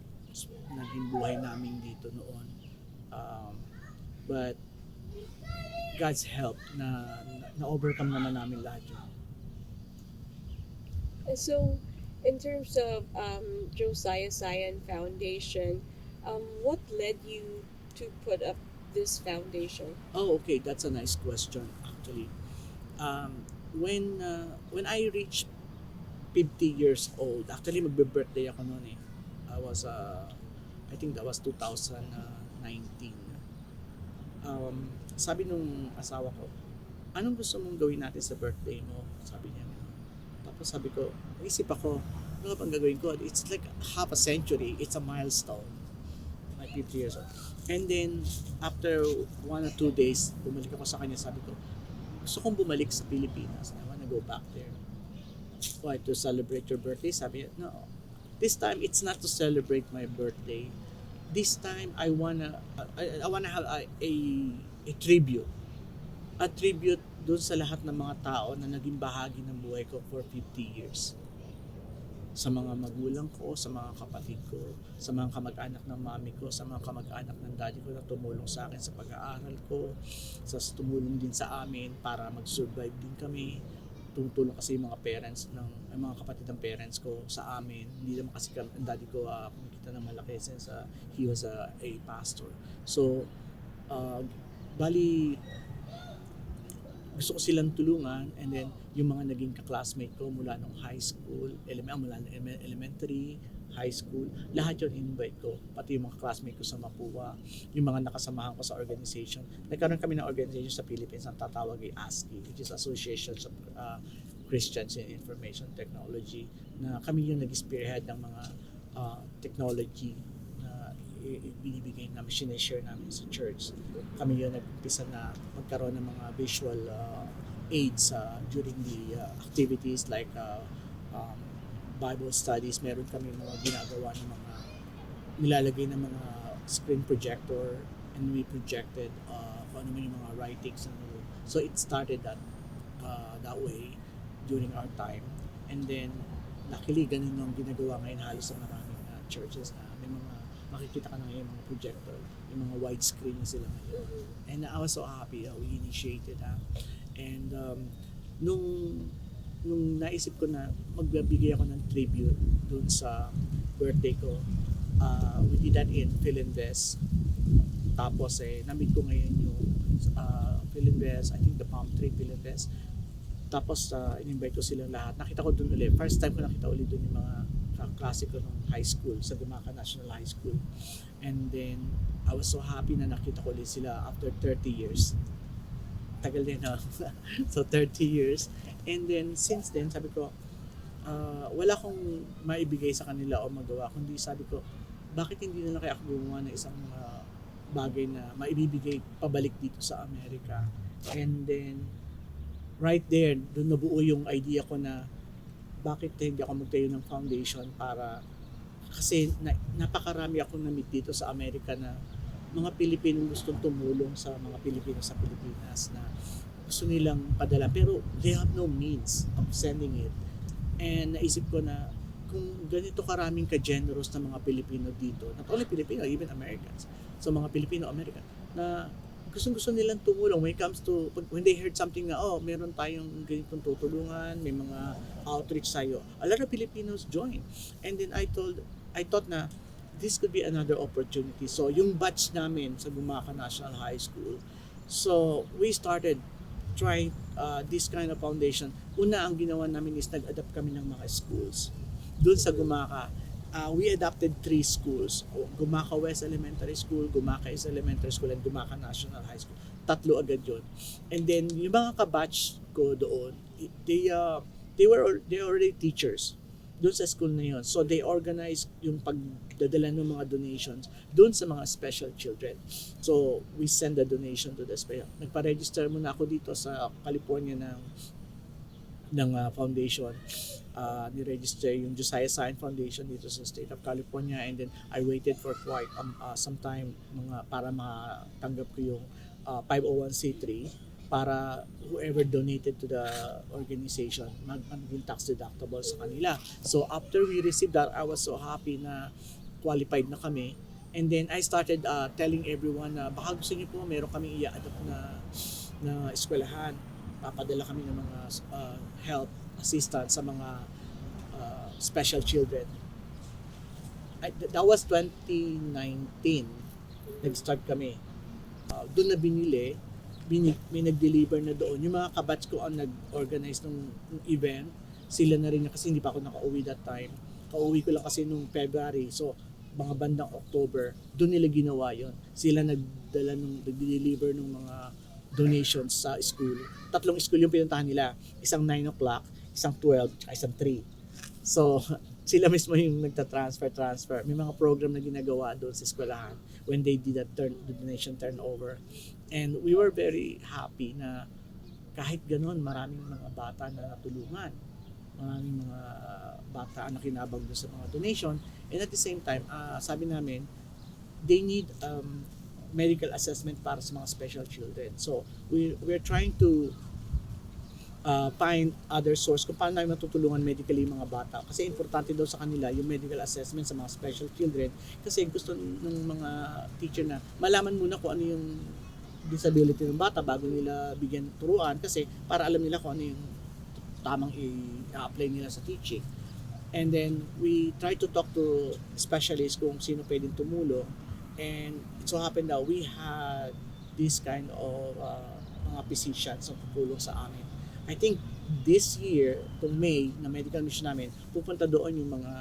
Speaker 1: naging buhay namin dito noon. But God's help na-overcome naman namin lahat yun.
Speaker 3: And so, in terms of Josiah Zion Foundation, what led you to put up this foundation?
Speaker 1: Oh, okay. That's a nice question, actually. When I reached 50 years old, actually magbe-birthday ako noon. I think that was 2019. Sabi nung asawa ko, anong gusto mong gawin natin sa birthday mo? Sabi niya. Tapos sabi ko, naisip ako, ano nga bang gagawin ko? It's like half a century. It's a milestone. My 50 years old. And then, after 1 or 2 days, bumalik ako sa kanya, sabi ko, gusto kong bumalik sa Pilipinas. I wanna go back there. Why? To celebrate your birthday? Sabi niya, no. This time, it's not to celebrate my birthday. This time, I wanna have a tribute. A tribute doon sa lahat ng mga tao na naging bahagi ng buhay ko for 50 years. Sa mga magulang ko, sa mga kapatid ko, sa mga kamag-anak ng mami ko, sa mga kamag-anak ng daddy ko na tumulong sa akin sa pag-aaral ko, sa tumulong din sa amin para mag-survive din kami. Tumutulong kasi yung mga parents ang mga kapatid ng parents ko sa amin. Hindi naman kasi ang daddy ko kumikita ng malaki since he was a pastor. So, bali gusto ko silang tulungan, and then yung mga naging ka-classmate ko mula nung high school, mula elementary, high school, lahat yun in-invite ko. Pati yung mga classmate ko sa Mapua, yung mga nakasamahan ko sa organization. Nagkaroon kami ng organization sa Philippines ang tatawag ay ASCII, which is Association of Christians in Information Technology, na kami yung nag-spearhead ng mga technology na binibigay namin, sineshare namin sa church. Kami yung nag-umpisa na magkaroon ng mga visual aids during the activities like Bible studies. Meron kami mga ginagawa ng mga nilalagay ng mga screen projector, and we projected kung ano man yung mga writings. So it started that way during our time. And then luckily ganun yung ginagawa ngayon halos sa maraming churches na may mga makikita ka na ngayon mga projector, yung mga widescreen na sila ngayon. And I was so happy that we initiated that. And nung naisip ko na magbibigay ako ng tribute dun sa birthday ko, we did that in Philanthropist. Tapos na-meet ko ngayon yung Philanthropist, I think the Palm Tree Philanthropist. Tapos in-invite ko silang lahat. Nakita ko dun ulit. First time ko nakita ulit dun yung mga klase ko nung high school, sa Dumaka National High School. And then, I was so happy na nakita ko ulit sila after 30 years. Tagal din na. So, 30 years. And then, since then, sabi ko, wala akong maibigay sa kanila o magawa, kundi sabi ko, bakit hindi na lang kaya ako gumawa ng isang bagay na maibibigay pabalik dito sa Amerika. And then, right there, doon nabuo yung idea ko na bakit hindi ako magtayo ng foundation para, kasi napakarami akong na-meet dito sa Amerika na mga Pilipinong gustong tumulong sa mga Pilipino sa Pilipinas na gusto nilang padala pero they have no means of sending it. And naisip ko na kung ganito karaming ka-generous na mga Pilipino dito, not only Filipino, even Americans, so mga Pilipino-American na gusto nilang tumulong when it comes to, when they heard something na, meron tayong ganitong tutulungan, may mga outreach sa'yo. A lot of Filipinos join. And then I thought na, this could be another opportunity. So yung batch namin sa Gumaka National High School, so we started trying this kind of foundation. Una, ang ginawa namin is nag-adapt kami ng mga schools. Doon sa Gumaka, we adopted 3 schools. Gumaka West Elementary School, Gumaka East Elementary School, and Gumaka National High School. 3 agad yun. And then, yung mga kabatch ko doon, they were already teachers doon sa school na yun. So, they organized yung pagdadala ng mga donations doon sa mga special children. So, we send the donation to the special. Nagpa-register muna ako dito sa California ng foundation. Ni-register yung Josiah Zion Foundation dito sa state of California, and then I waited for quite some time para matanggap ko yung 501c3 para whoever donated to the organization maging tax deductible sa kanila. So after we received that, I was so happy na qualified na kami, and then I started telling everyone na baka gusto niyo po, meron kami i-adopt na eskwelahan. Papadala kami ng mga help assistance sa mga special children. That was 2019. Nag-start kami. Doon na binili, may nag-deliver na doon. Yung mga kabatch ko ang nag-organize ng event, sila na rin, kasi hindi pa ako nakauwi that time. Kauwi ko lang kasi nung February. So, mga bandang October, doon nila ginawa yon. Sila nag-deliver ng mga donations sa school. 3 school yung pinuntahan nila. Isang 9 o'clock, isang 12, isang 3. So, sila mismo yung transfer. May mga program na ginagawa doon sa eskwelahan when they did the donation turnover. And we were very happy na kahit ganun, maraming mga bata na natulungan. Maraming mga bata na kinabang doon sa mga donation. And at the same time, sabi namin, they need medical assessment para sa mga special children. So, we're trying to find other source kung paano namin matutulungan medically yung mga bata. Kasi importante daw sa kanila yung medical assessment sa mga special children, kasi gusto ng mga teacher na malaman muna kung ano yung disability ng bata bago nila bigyan turuan, kasi para alam nila kung ano yung tamang i-apply nila sa teaching. And then we try to talk to specialists kung sino pwedeng tumulong, and it so happened that we had this kind of mga physicians na tutulong sa amin. I think this year, itong May, na medical mission namin, pupunta doon yung mga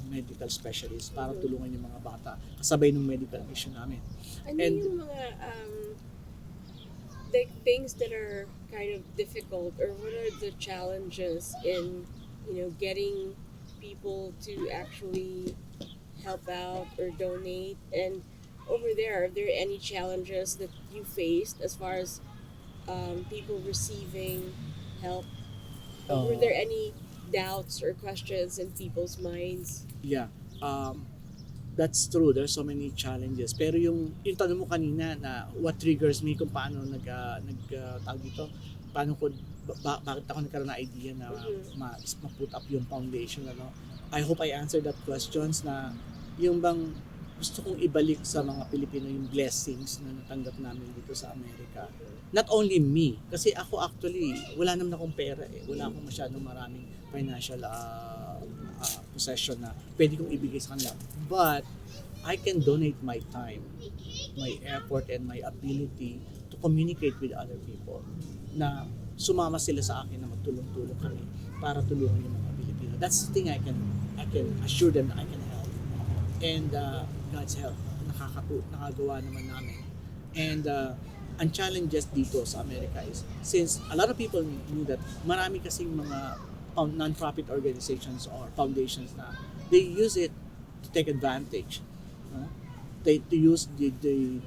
Speaker 1: medical specialists para tulungan yung mga bata kasabay ng medical mission namin.
Speaker 3: Ano yung mga like things that are kind of difficult, or what are the challenges in, getting people to actually help out or donate? And over there, are there any challenges that you faced as far as people receiving help? Were there any doubts or questions in people's minds?
Speaker 1: Yeah, that's true. There's so many challenges. Pero yung tanong mo kanina na what triggers me kung paano tawag dito, paano ko bakit ako nagkaroon ng idea na ma-put up yung foundation, I hope I answered that questions, na yung bang gusto kong ibalik sa mga Pilipino yung blessings na natanggap namin dito sa Amerika. Not only me, kasi ako actually, wala naman akong pera eh. Wala akong masyadong maraming financial possession na pwede kong ibigay sa kanila. But, I can donate my time, my effort, and my ability to communicate with other people, na sumama sila sa akin na magtulong-tulong kami para tulungan yung mga Pilipino. That's the thing I can assure them that I can help. And God's help, nakagawa naman namin. And ang challenges dito sa Amerika is, since a lot of people knew that marami kasing mga non-profit organizations or foundations na they use it to take advantage. They use the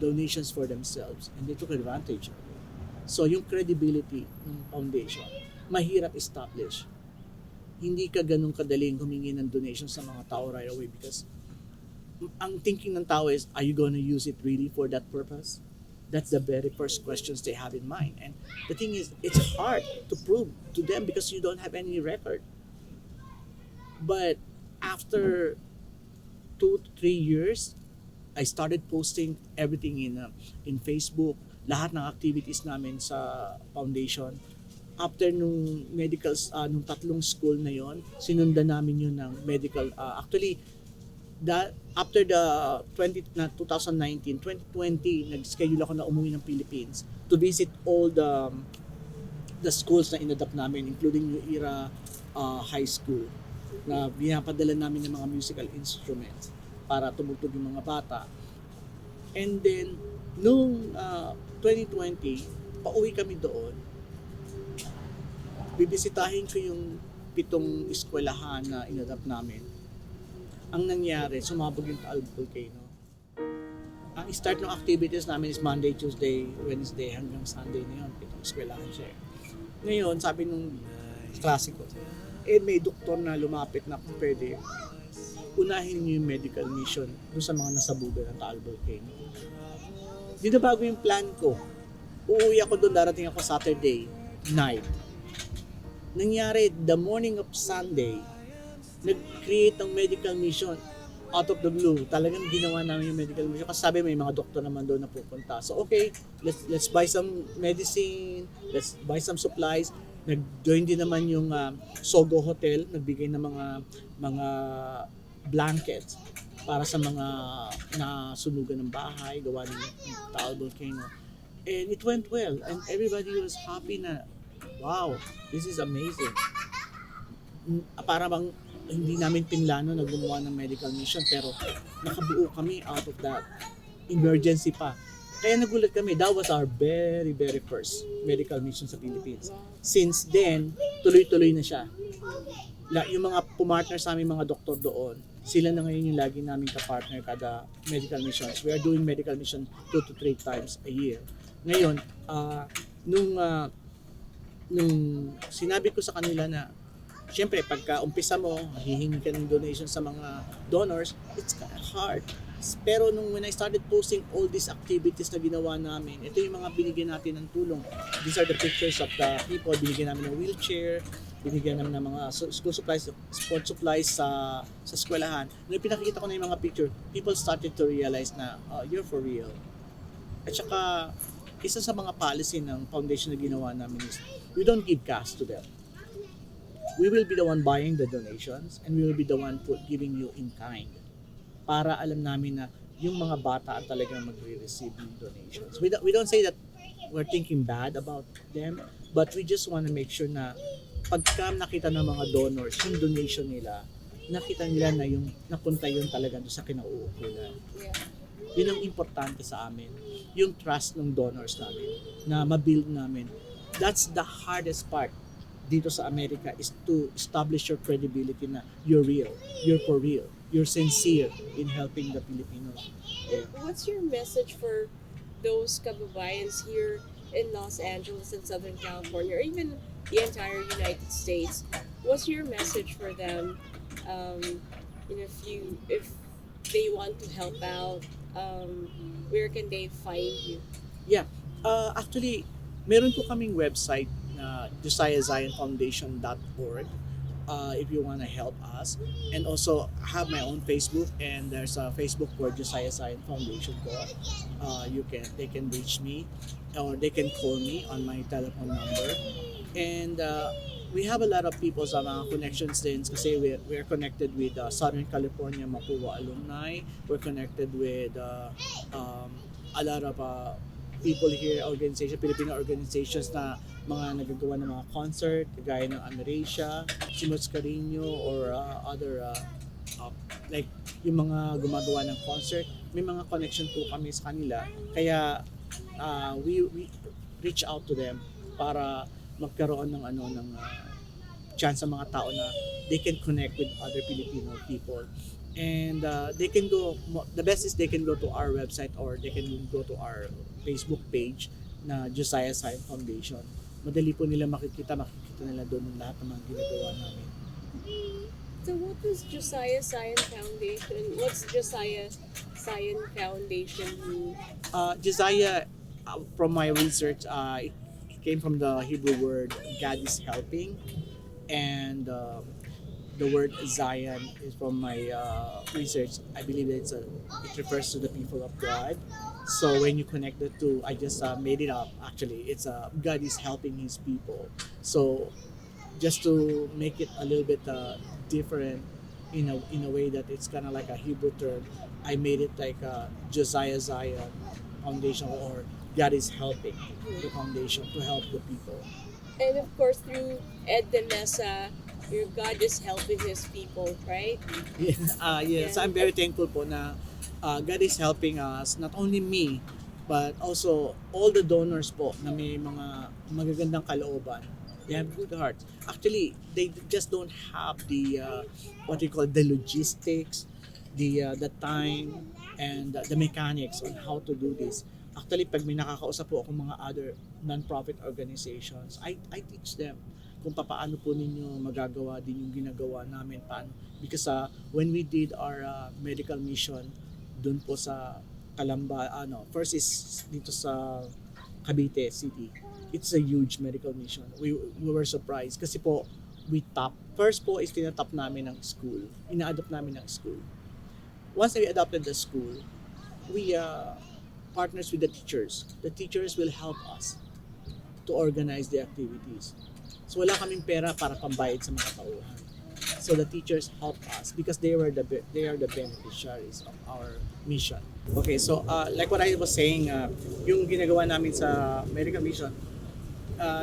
Speaker 1: donations for themselves, and they took advantage of it. So yung credibility ng foundation, mahirap establish. Hindi ka ganun kadaling humingi ng donation sa mga tao right away, because ang thinking ng tao is, are you gonna use it really for that purpose? That's the very first questions they have in mind. And the thing is, it's hard to prove to them because you don't have any record. But after 2 to 3 years, I started posting everything in Facebook, lahat ng activities namin sa foundation. After nung nung 3 school na yon, sinundan namin yun ng medical, actually, that after the 2020, nag-schedule ako na umuwi ng Philippines to visit all the schools na inadapt namin, including New Era High School, na binapadala namin ng mga musical instruments para tumugtog yung mga bata. And then, nung 2020, pauwi kami doon, bibisitahin ko yung 7 eskwelahan na inadapt namin. Ang nangyari, sumabog yung Taal Volcano. Ang start ng activities namin is Monday, Tuesday, Wednesday, hanggang Sunday na yun. 7 eskwelahan siya. Ngayon, sabi nung klase ko, may doktor na lumapit na kung pwede, unahin niyo yung medical mission doon sa mga nasabugan ng Taal Volcano. Di na bago yung plan ko. Uuwi ako doon, darating ako Saturday night. Nangyari, the morning of Sunday, nag-create ng medical mission out of the blue. Talagang ginawa namin yung medical mission kasi sabi may mga doktor naman doon na pupunta. So okay, let's buy some medicine, let's buy some supplies. Nag-join din naman yung Sogo Hotel, nagbigay ng mga blankets para sa mga nasunugan ng bahay, gawa ng Taal Volcano. And it went well and everybody was happy na wow, this is amazing. Para bang hindi namin pinlano na gumawa ng medical mission pero nakabuo kami out of that. Emergency pa. Kaya nagulat kami. That was our very, very first medical mission sa Philippines. Since then, tuloy-tuloy na siya. Yung mga pumartner sa aming mga doktor doon, sila na ngayon yung lagi namin kapartner kada medical missions. We are doing medical mission 2 to 3 times a year. Ngayon, nung sinabi ko sa kanila na siyempre, pagka umpisa mo, hihingi ka ng donation sa mga donors, it's kind of hard. Pero when I started posting all these activities na ginawa namin, ito yung mga binigyan natin ng tulong. These are the pictures of the people. Binigyan namin ng wheelchair, binigyan namin ng mga school supplies, sport supplies sa eskwelahan. Nung pinakita ko na yung mga picture, people started to realize na, oh, you're for real. At saka, isa sa mga policy ng foundation na ginawa namin is, we don't give cash to them. We will be the one buying the donations and we will be the one giving you in kind para alam namin na yung mga bata ang talagang magre-receive ng donations. We don't say that we're thinking bad about them, but we just want to make sure na pagka nakita ng mga donors yung donation nila, nakita nila na yung napunta yun talaga doon sa kinauukulan. Yun ang importante sa amin. Yung trust ng donors namin na mabuild namin. That's the hardest part dito sa Amerika is to establish your credibility na you're real, you're for real, you're sincere in helping the Filipinos. Yeah.
Speaker 3: What's your message for those kababayans here in Los Angeles and Southern California, or even the entire United States? What's your message for them? If they want to help out, where can they find you?
Speaker 1: Yeah, actually, meron ko kaming website na josiahzionfoundation.org if you want to help us, and also I have my own Facebook, and there's a Facebook for Josiah Zion Foundation ko. They can reach me or they can call me on my telephone number, and we have a lot of people sa mga connections din kasi we're connected with Southern California Mapua alumni. We're connected with a lot of people here, Filipino organizations na mga nagagawa ng mga concert, kagaya ng Amerasia, Simos Carino, or other like yung mga gumagawa ng concert. May mga connection po kami sa kanila, kaya we reach out to them para magkaroon ng chance sa mga tao na they can connect with other Filipino people. And they can go, the best is they can go to our website or they can go to our Facebook page na Josiah Zion Foundation. Madali po nila makikita nila doon ng lahat ng mga ginagawa namin.
Speaker 3: So what does Josiah Zion Foundation, what's Josiah Zion Foundation mean?
Speaker 1: Josiah, from my research, it came from the Hebrew word God is helping, and the word Zion is from my research. I believe it refers to the people of God. So when you connect the two, I just made it up. Actually, it's God is helping His people. So just to make it a little bit different, in a way that it's kind of like a Hebrew term. I made it like a Josiah Zion Foundation, or God is helping the foundation to help the people.
Speaker 3: And of course, through Ed de Mesa, your God is helping His people, right?
Speaker 1: Yes,
Speaker 3: Yeah.
Speaker 1: I'm very thankful po na God is helping us, not only me, but also all the donors po na may mga magagandang kalooban. They have good hearts. Actually, they just don't have the what we call the logistics, the time, and the mechanics on how to do this. Actually, pag may nakakausap po ako mga other non-profit organizations, I teach them kung paano po ninyo magagawa din yung ginagawa namin, paano. Because when we did our medical mission doon po sa Calamba, first is dito sa Cavite City. It's a huge medical mission. We were surprised kasi po first po is tinatap namin ng school. Ina-adopt namin ng school. Once we adopted the school, we partners with the teachers. The teachers will help us to organize the activities. So wala kaming pera para pambayad sa mga tauhan. So the teachers help us because they are the beneficiaries of our mission. Okay, so like what I was saying, yung ginagawa namin sa medical mission,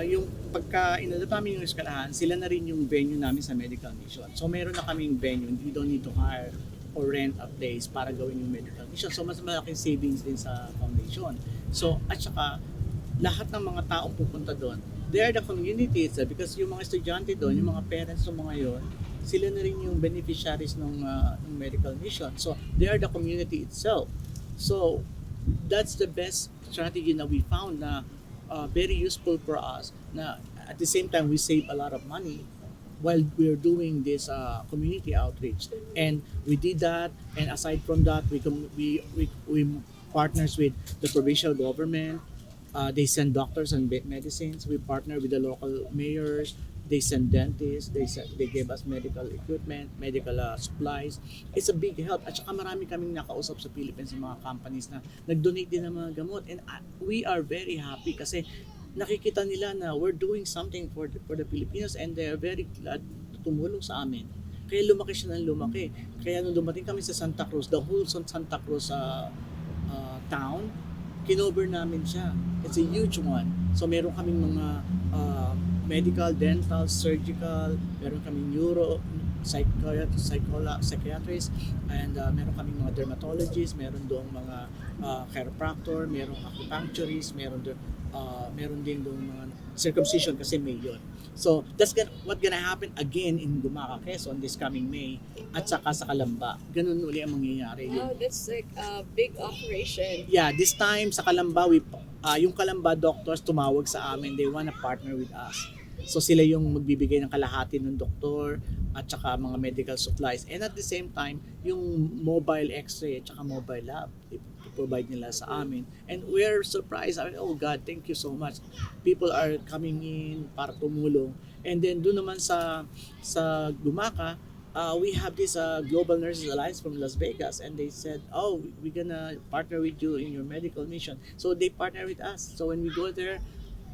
Speaker 1: yung pagka inadot namin yung eskwelahan, sila na rin yung venue namin sa medical mission. So meron na kaming venue, we don't need to hire or rent a place para gawin yung medical mission. So mas malaking savings din sa foundation. So at saka lahat ng mga taong pupunta doon, they are the community itself because yung mga estudyante doon, yung mga parents ng mga yon, sila na rin yung beneficiaries ng medical mission. So they are the community itself. So that's the best strategy na we found na very useful for us, na at the same time we save a lot of money while we're doing this community outreach. And we did that, and aside from that, we partners with the provincial government. They send doctors and medicines. We partner with the local mayors. They send dentists. They give us medical equipment, medical supplies. It's a big help. At saka marami kaming nakausap sa Philippines ng mga companies na nag-donate din ng mga gamot. And we are very happy kasi nakikita nila na we're doing something for the Filipinos, and they're very glad to tumulong sa amin. Kaya lumaki siya ng lumaki. Kaya nung dumating kami sa Santa Cruz, the whole Santa Cruz town, kinover namin siya. It's a huge one. So meron kaming mga medical, dental, surgical, meron kaming neuro, psychiatrist, and meron kaming mga dermatologists, meron doong mga chiropractor, meron acupuncturist, meron din doong mga circumcision kasi may yun. So that's what gonna happen again in Gumaca, Quezon this coming May, at saka sa Calamba. Ganun uli ang mangyayari.
Speaker 3: Oh, that's like a big operation.
Speaker 1: Yeah, this time sa Calamba, yung Calamba doctors tumawag sa amin. They wanna partner with us. So sila yung magbibigay ng kalahati ng doktor at saka mga medical supplies. And at the same time, yung mobile x-ray at saka mobile lab, provide nila sa amin. And we're surprised. I mean, oh God, thank you so much. People are coming in para tumulong. And then doon naman sa Gumaca, we have this Global Nurses Alliance from Las Vegas, and they said, oh, we're gonna partner with you in your medical mission. So they partner with us. So when we go there,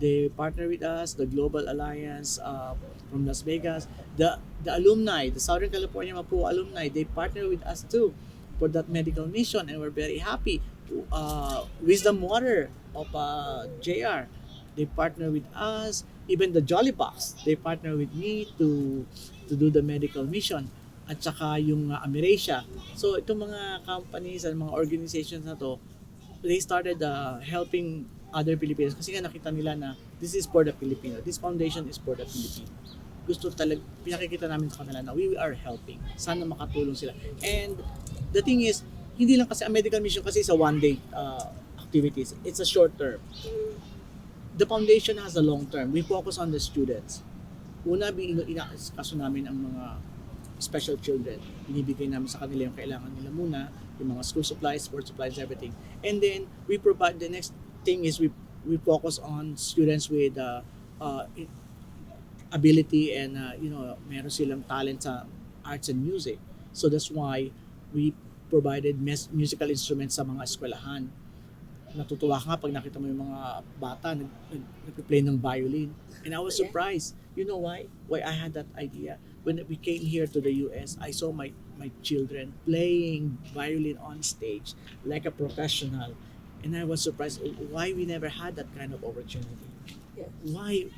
Speaker 1: they partner with us, the Global Alliance from Las Vegas. The alumni, the Southern California Mapu alumni, they partner with us too for that medical mission, and we're very happy. Wisdom Water of JR, they partner with us. Even the Jolly Box, they partner with me to do the medical mission. At saka yung Amirasia. So itong mga companies and mga organizations na to, they started helping other Filipinos kasi nga nakita nila na this is for the Filipino. This foundation is for the Filipino. Gusto talaga, pinakikita namin sa kanila na we are helping. Sana makatulong sila. And the thing is, hindi lang kasi ang medical mission kasi sa one day activities. It's a short term. The foundation has a long term. We focus on the students. Una, kaso namin ang mga special children. Binibigay namin sa kanila yung kailangan nila muna, yung mga school supplies, sports supplies, everything. And then, we provide, the next thing is we focus on students with ability and, meron silang talent sa arts and music. So that's why we provided musical instruments sa mga eskwelahan. Natutuwa ka nga pag nakita mo yung mga bata nagpe-play ng violin. And I was surprised. You know why? Why I had that idea? when we came here to the US, I saw my children playing violin on stage like a professional. And I was surprised why we never had that kind of opportunity.
Speaker 3: Yeah.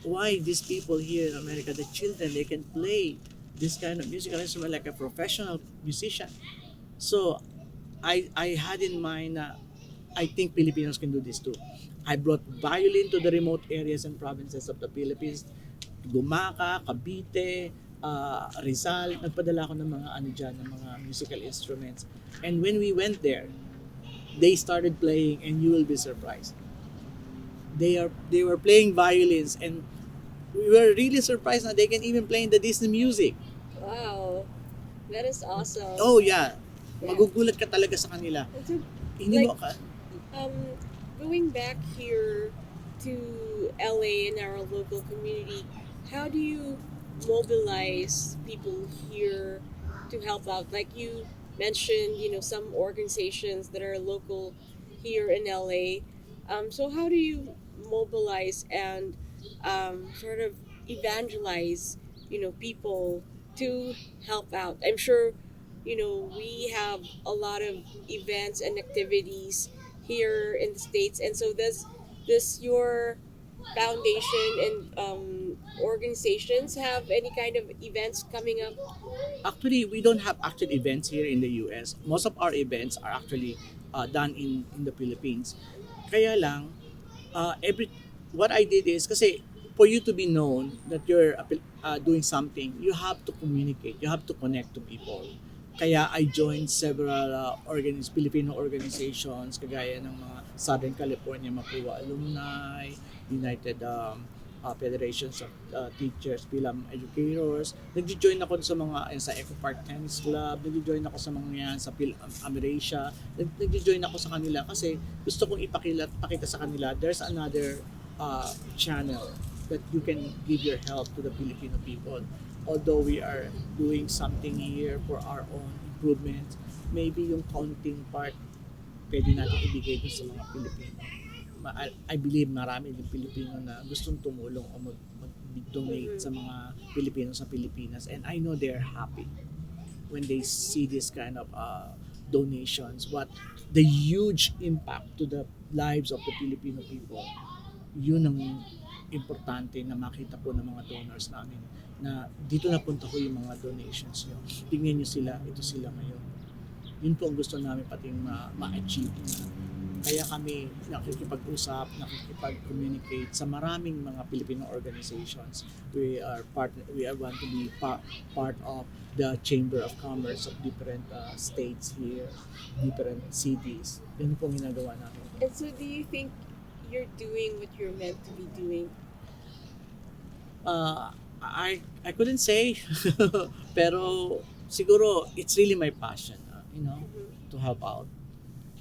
Speaker 1: Why these people here in America, the children, they can play this kind of musical instrument like a professional musician. So I had in mind na I think Filipinos can do this too. I brought violin to the remote areas and provinces of the Philippines. Gumaka, Cavite, Rizal. Nagpadala ko ng mga ano dyan, ng mga musical instruments. And when we went there, they started playing and you will be surprised. They were playing violins and we were really surprised na they can even play in the Disney music.
Speaker 3: Wow. That is awesome.
Speaker 1: Oh yeah.
Speaker 3: Yeah.
Speaker 1: Magugulat ka talaga sa kanila.
Speaker 3: And so,
Speaker 1: Hindi
Speaker 3: like,
Speaker 1: mo ka.
Speaker 3: going back here to LA and our local community, how do you mobilize people here to help out? Like you mentioned, some organizations that are local here in LA. So how do you mobilize and sort of evangelize, people to help out? I'm sure, we have a lot of events and activities here in the States. And so does your foundation and organizations have any kind of events coming up?
Speaker 1: Actually, we don't have actual events here in the US. Most of our events are actually done in the Philippines. Kaya lang, every what I did is kasi for you to be known that you're doing something, you have to communicate, you have to connect to people. Kaya I joined several Filipino organizations kagaya ng mga Southern California Mapua Alumni, United Federations of Teachers, Film Educators. Nag-join ako sa mga sa Eco Park Tennis Club, nag-join ako sa mga yan sa Amerasia. Nag-join ako sa kanila kasi gusto kong pakita sa kanila there's another channel that you can give your help to the Filipino people. Although we are doing something here for our own improvement, maybe yung counting part pwede natin ibigay dun sa mga Pilipino. I believe marami din Pilipino na gustong tumulong o mag-donate sa mga Pilipino sa Pilipinas, and I know they're happy when they see this kind of donations. What the huge impact to the lives of the Filipino people, yun ang importante na makita po ng mga donors namin na dito napunta ko yung mga donations nyo. Tingnan nyo sila, ito sila ngayon. Yun po ang gusto namin pating ma-achieve. Kaya kami nakikipag-usap, nakikipag-communicate sa maraming mga Filipino organizations. We want to be part of the Chamber of Commerce of different states here, different cities. Yun po ang ginagawa namin.
Speaker 3: And so do you think you're doing what you're meant to be doing?
Speaker 1: I couldn't say, pero siguro it's really my passion, to help out.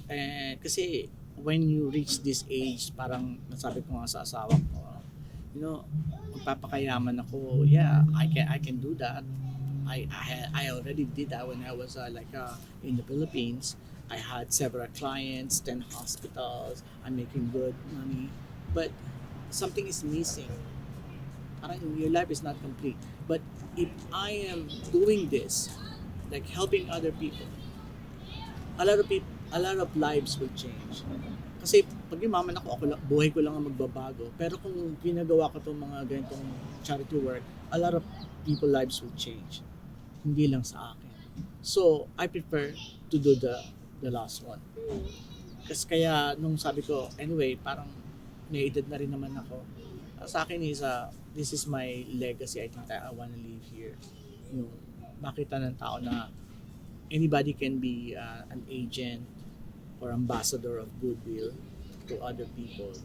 Speaker 1: And kasi when you reach this age, parang nasabi ko nga sa asawa ko, magpapakayaman ako. Yeah, I can do that. I already did that when I was in the Philippines. I had several clients, 10 hospitals. I'm making good money, but something is missing. Parang your life is not complete. But if I am doing this, like helping other people, a lot of lives will change. Kasi pag yumaman ako lang, buhay ko lang ang magbabago. Pero kung ginagawa ko itong mga ganitong charity work, a lot of people lives will change. Hindi lang sa akin. So, I prefer to do the last one. Kasi kaya nung sabi ko, anyway, parang may edad na rin naman ako. Sa akin is, this is my legacy. I think I want to live here. Makita ng tao na anybody can be an agent or ambassador of goodwill to other people.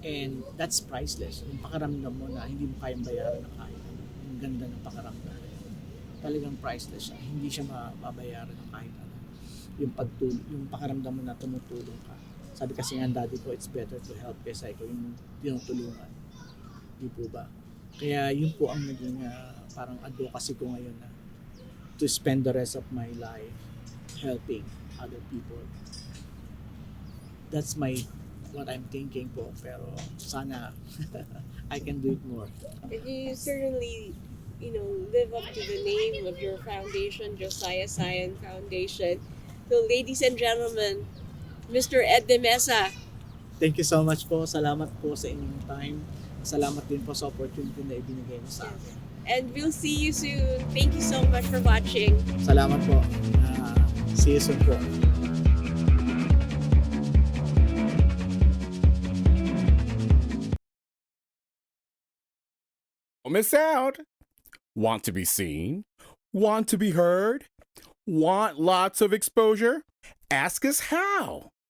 Speaker 1: And that's priceless. Yung pakaramdam mo na hindi mo kayang bayaran ng kahit ano. Yung ganda ng pakaramdam. Talagang priceless siya. Hindi siya mababayaran ng kahit ano. Yung pakaramdam mo na tumutulong ka. Sabi kasi nga daddy ko, it's better to help kaysa ikaw yung tinutulungan. Di po ba? Kaya yun po ang naging parang advocacy ko ngayon na to spend the rest of my life helping other people. That's what I'm thinking po. Pero sana I can do it more.
Speaker 3: And you certainly live up to the name of your foundation, Josiah Zion Foundation. So, ladies and gentlemen, Mr. Ed de Mesa.
Speaker 1: Thank you so much po. Salamat po sa inyong time. Salamat din po sa opportunity na ibinigay mo sa akin.
Speaker 3: And we'll see you soon. Thank you so much for watching.
Speaker 1: Salamat po. See you soon po.
Speaker 2: Don't miss out. Want to be seen? Want to be heard? Want lots of exposure? Ask us how.